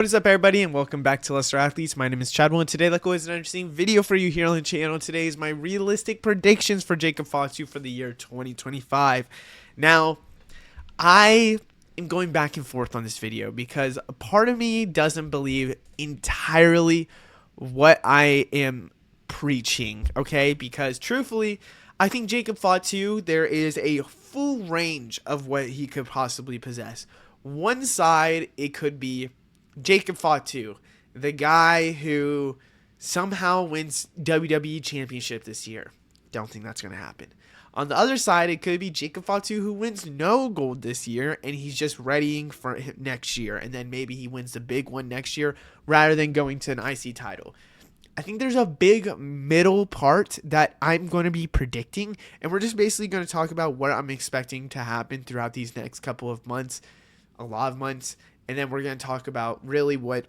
What is up, everybody, and welcome back to Lesser Athletes. My name is Chadwell, and today, like always, an interesting video for you here on the channel. Today is my realistic predictions for Jacob Fatu for the year 2025. Now, I am going back and forth on this video because a part of me doesn't believe entirely what I am preaching, okay? Because truthfully, I think Jacob Fatu, there is a full range of what he could possibly possess. One side, it could be Jacob Fatu, the guy who somehow wins WWE Championship this year. Don't think that's going to happen. On the other side, it could be Jacob Fatu who wins no gold this year and he's just readying for next year. And then maybe he wins the big one next year rather than going to an IC title. I think there's a big middle part that I'm going to be predicting. And we're just basically going to talk about what I'm expecting to happen throughout these next couple of months, a lot of months. And then we're going to talk about really what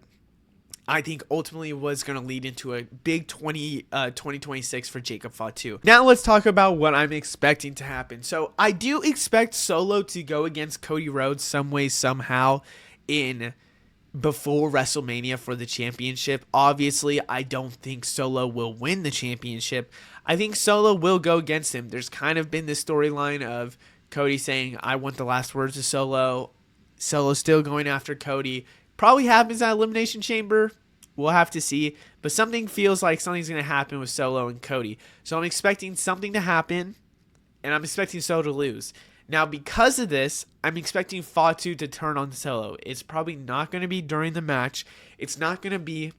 I think ultimately was going to lead into a big 2026 for Jacob Fatu. Now let's talk about what I'm expecting to happen. So I do expect Solo to go against Cody Rhodes some way, somehow in before WrestleMania for the championship. Obviously, I don't think Solo will win the championship. I think Solo will go against him. There's kind of been this storyline of Cody saying, I want the last words of Solo. Solo still going after Cody. Probably happens at Elimination Chamber. We'll have to see. But something feels like something's going to happen with Solo and Cody. So I'm expecting something to happen. And I'm expecting Solo to lose. Now, because of this, I'm expecting Fatu to turn on Solo. It's probably not going to be during the match. It's not going to be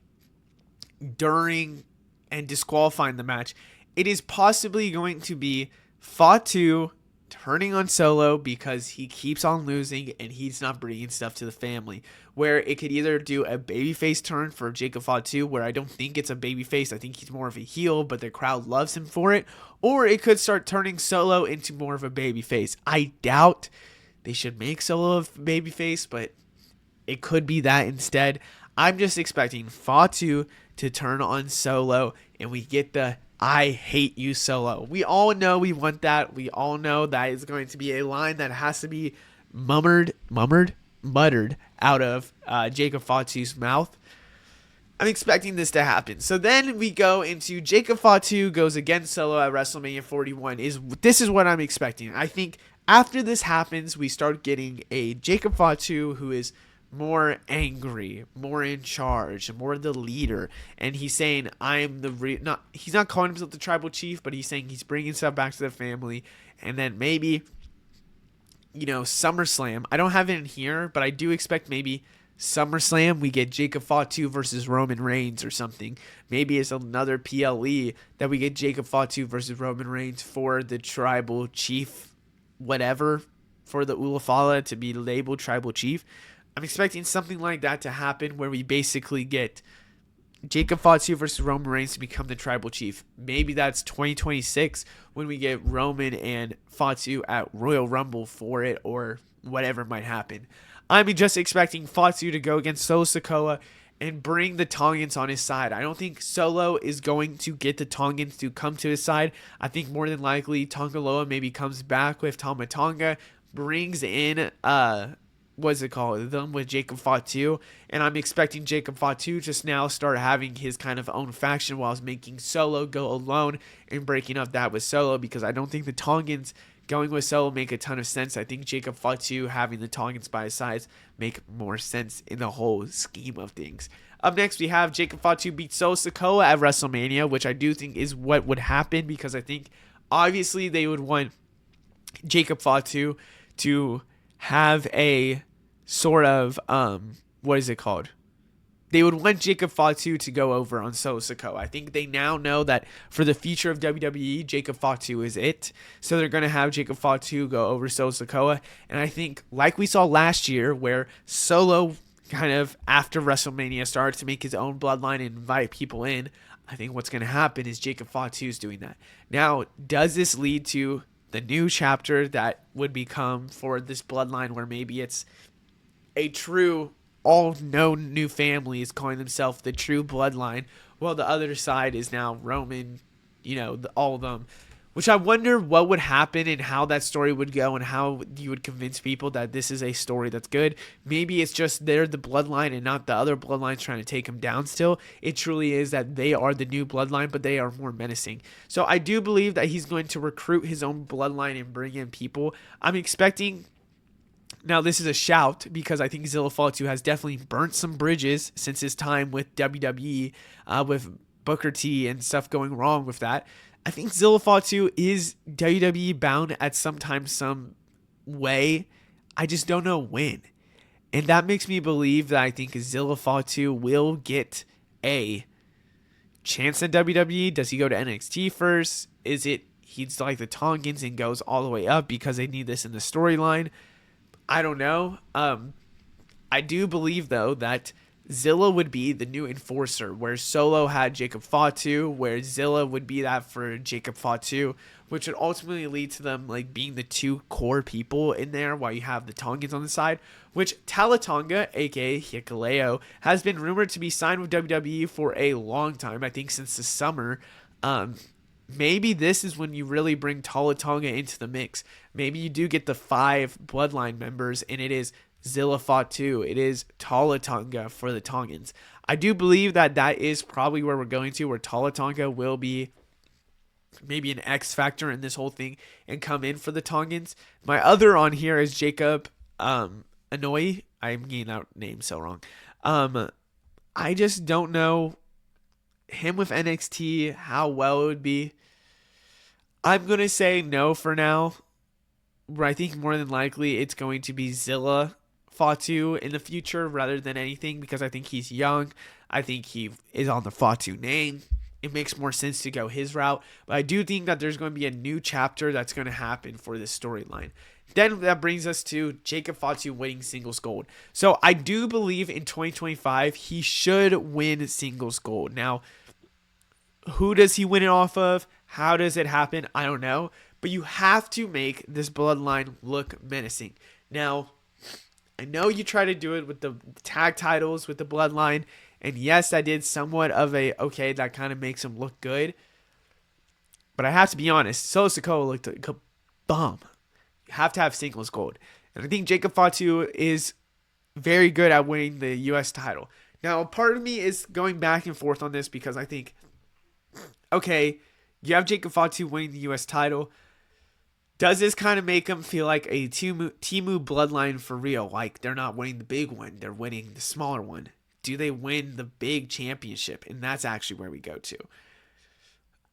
during and disqualifying the match. It is possibly going to be Fatu turning on Solo because he keeps on losing and he's not bringing stuff to the family. Where it could either do a babyface turn for Jacob Fatu, where I don't think it's a babyface. I think he's more of a heel, but the crowd loves him for it. Or it could start turning Solo into more of a babyface. I doubt they should make Solo a babyface, but it could be that instead. I'm just expecting Fatu to turn on Solo and we get the I hate you Solo. We all know we want that. We all know that is going to be a line that has to be muttered out of Jacob Fatu's mouth. I'm expecting this to happen. So then we go into Jacob Fatu goes against Solo at WrestleMania 41. This is what I'm expecting. I think after this happens, we start getting a Jacob Fatu who is more angry, more in charge, more the leader, and he's saying he's not calling himself the tribal chief, but he's saying he's bringing stuff back to the family. And then maybe, SummerSlam, I don't have it in here, but I do expect maybe SummerSlam we get Jacob Fatu versus Roman Reigns or something. Maybe it's another PLE that we get Jacob Fatu versus Roman Reigns for the tribal chief, whatever, for the Ulafala to be labeled tribal chief. I'm expecting something like that to happen where we basically get Jacob Fatu versus Roman Reigns to become the tribal chief. Maybe that's 2026 when we get Roman and Fatu at Royal Rumble for it, or whatever might happen. I'm just expecting Fatu to go against Solo Sikoa and bring the Tongans on his side. I don't think Solo is going to get the Tongans to come to his side. I think more than likely Tongaloa maybe comes back with Tama Tonga, brings in them with Jacob Fatu, and I'm expecting Jacob Fatu just now start having his kind of own faction while making Solo go alone and breaking up that with Solo, because I don't think the Tongans going with Solo make a ton of sense. I think Jacob Fatu having the Tongans by his sides make more sense in the whole scheme of things. Up next, we have Jacob Fatu beat Solo Sikoa at WrestleMania, which I do think is what would happen, because I think obviously they would want Jacob Fatu to have a sort of, what is it called? They would want Jacob Fatu to go over on Solo Sikoa. I think they now know that for the future of WWE, Jacob Fatu is it. So they're going to have Jacob Fatu go over Solo Sikoa. And I think, like we saw last year, where Solo kind of, after WrestleMania, started to make his own bloodline and invite people in, I think what's going to happen is Jacob Fatu is doing that. Now, does this lead to the new chapter that would become for this bloodline, where maybe it's a true all known new family is calling themselves the true bloodline, while the other side is now Roman, all of them. which I wonder what would happen and how that story would go and how you would convince people that this is a story that's good. Maybe it's just they're the bloodline and not the other bloodlines trying to take them down still. It truly is that they are the new bloodline, but they are more menacing. So I do believe that he's going to recruit his own bloodline and bring in people. I'm expecting. Now, this is a shout because I think Zilla Fatu has definitely burnt some bridges since his time with WWE, with Booker T and stuff going wrong with that. I think Zilla Fatu is WWE bound at some way. I just don't know when. And that makes me believe that I think Zilla Fatu will get a chance at WWE. Does he go to NXT first? Is it he's like the Tongans and goes all the way up because they need this in the storyline? I don't know. I do believe, though, that Zilla would be the new enforcer, where Solo had Jacob Fatu, where Zilla would be that for Jacob Fatu, which would ultimately lead to them like being the two core people in there while you have the Tongans on the side, which Talatonga, aka Hikuleo, has been rumored to be signed with WWE for a long time, I think since the summer. Maybe this is when you really bring Talatonga into the mix. Maybe you do get the 5 bloodline members, and it is Zilla Fatu. It is Talatonga for the Tongans. I do believe that that is probably where we're going to, where Talatonga will be maybe an X factor in this whole thing and come in for the Tongans. My other on here is Jacob Anoi. I'm getting that name so wrong. I just don't know him with NXT, how well it would be. I'm going to say no for now. I think more than likely it's going to be Zilla Fatu in the future rather than anything because I think he's young. I think he is on the Fatu name. It makes more sense to go his route. But I do think that there's going to be a new chapter that's going to happen for this storyline. Then that brings us to Jacob Fatu winning singles gold. So I do believe in 2025 he should win singles gold. Now, who does he win it off of? How does it happen? I don't know. But you have to make this bloodline look menacing. Now, I know you try to do it with the tag titles, with the bloodline. And yes, I did somewhat of a, okay, that kind of makes him look good. But I have to be honest, Solo Sikoa looked like a bomb. You have to have singles gold. And I think Jacob Fatu is very good at winning the U.S. title. Now, part of me is going back and forth on this because I think, okay, you have Jacob Fatu winning the U.S. title. Does this kind of make him feel like a Timu bloodline for real? Like they're not winning the big one, they're winning the smaller one. Do they win the big championship? And that's actually where we go to.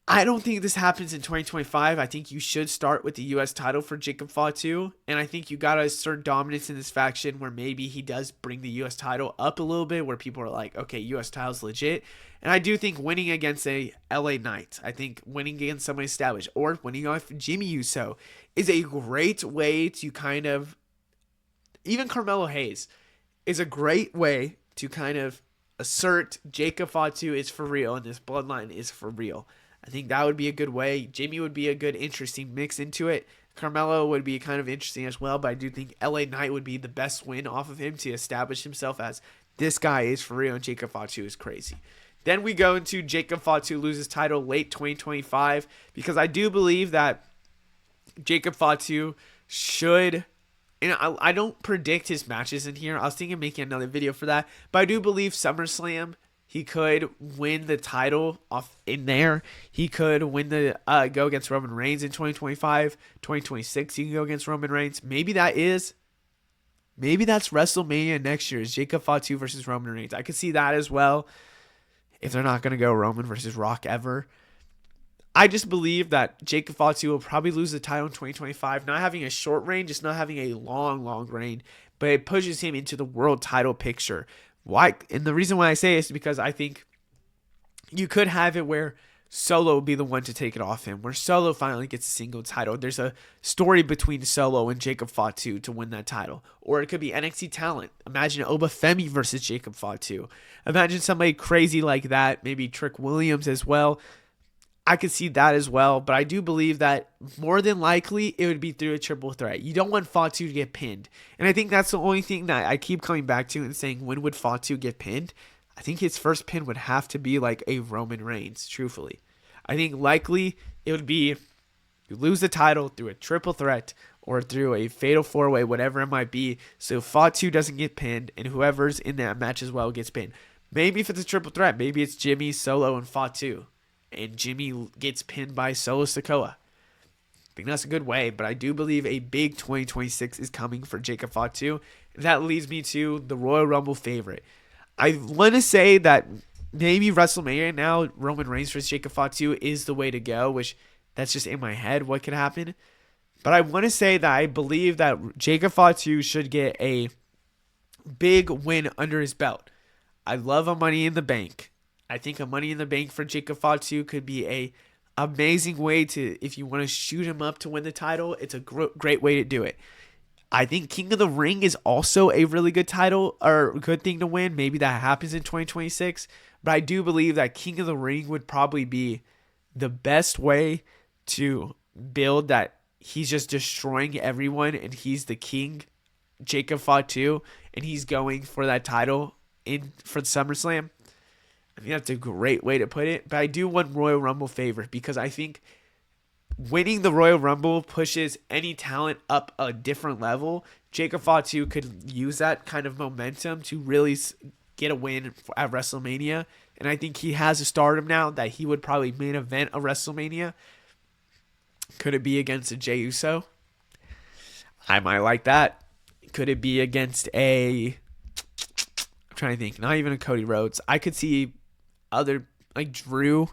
I don't think this happens in 2025. I think you should start with the U.S. title for Jacob Fatu. And I think you got to assert dominance in this faction where maybe he does bring the U.S. title up a little bit where people are like, okay, U.S. title's legit. And I do think winning against a LA Knight, I think winning against somebody established or winning off Jimmy Uso is a great way to kind of, even Carmelo Hayes is a great way to kind of assert Jacob Fatu is for real and this bloodline is for real. I think that would be a good way. Jimmy would be a good, interesting mix into it. Carmelo would be kind of interesting as well, but I do think LA Knight would be the best win off of him to establish himself as this guy is for real and Jacob Fatu is crazy. Then we go into Jacob Fatu loses title late 2025 because I do believe that Jacob Fatu should, and I don't predict his matches in here. I was thinking of making another video for that, but I do believe SummerSlam he could win the title off in there. He could win the go against Roman Reigns in 2025. 2026 he can go against Roman Reigns. Maybe that's WrestleMania next year is Jacob Fatu versus Roman Reigns. I could see that as well if they're not going to go Roman versus Rock ever. I just believe that Jacob Fatu will probably lose the title in 2025. Not having a short reign, just not having a long reign, but it pushes him into the world title picture. Why? And the reason why I say is because I think you could have it where Solo will be the one to take it off him, where Solo finally gets a single title. There's a story between Solo and Jacob Fatu to win that title. Or it could be NXT talent. Imagine Obafemi versus Jacob Fatu. Imagine somebody crazy like that, maybe Trick Williams as well. I could see that as well, but I do believe that more than likely it would be through a triple threat. You don't want Fatu to get pinned. And I think that's the only thing that I keep coming back to and saying, when would Fatu get pinned? I think his first pin would have to be like a Roman Reigns, truthfully. I think likely it would be You lose the title through a triple threat or through a fatal four-way, whatever it might be, so Fatu doesn't get pinned, and whoever's in that match as well gets pinned. Maybe if it's a triple threat, maybe it's Jimmy, Solo, and Fatu, and Jimmy gets pinned by Solo Sikoa. I think that's a good way, but I do believe a big 2026 is coming for Jacob Fatu. And that leads me to the Royal Rumble favorite. I want to say that maybe WrestleMania now, Roman Reigns versus Jacob Fatu is the way to go, which that's just in my head what could happen. But I want to say that I believe that Jacob Fatu should get a big win under his belt. I love a Money in the Bank. I think a Money in the Bank for Jacob Fatu could be a amazing way to, if you want to shoot him up to win the title, it's a great way to do it. I think King of the Ring is also a really good title or good thing to win. Maybe that happens in 2026. But I do believe that King of the Ring would probably be the best way to build that he's just destroying everyone and he's the king, Jacob Fatu, and he's going for that title for the SummerSlam. I think that's a great way to put it. But I do want Royal Rumble favorite because I think winning the Royal Rumble pushes any talent up a different level. Jacob Fatu could use that kind of momentum to really get a win at WrestleMania. And I think he has a stardom now that he would probably main event a WrestleMania. Could it be against a Jey Uso? I might like that. Could it be against I'm trying to think. Not even a Cody Rhodes. I could see other, like Drew.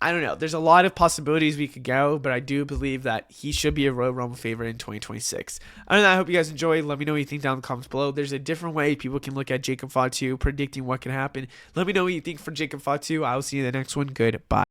I don't know. There's a lot of possibilities we could go, but I do believe that he should be a Royal Rumble favorite in 2026. Other than that, I hope you guys enjoy. Let me know what you think down in the comments below. There's a different way people can look at Jacob Fatu, predicting what can happen. Let me know what you think for Jacob Fatu. I will see you in the next one. Goodbye.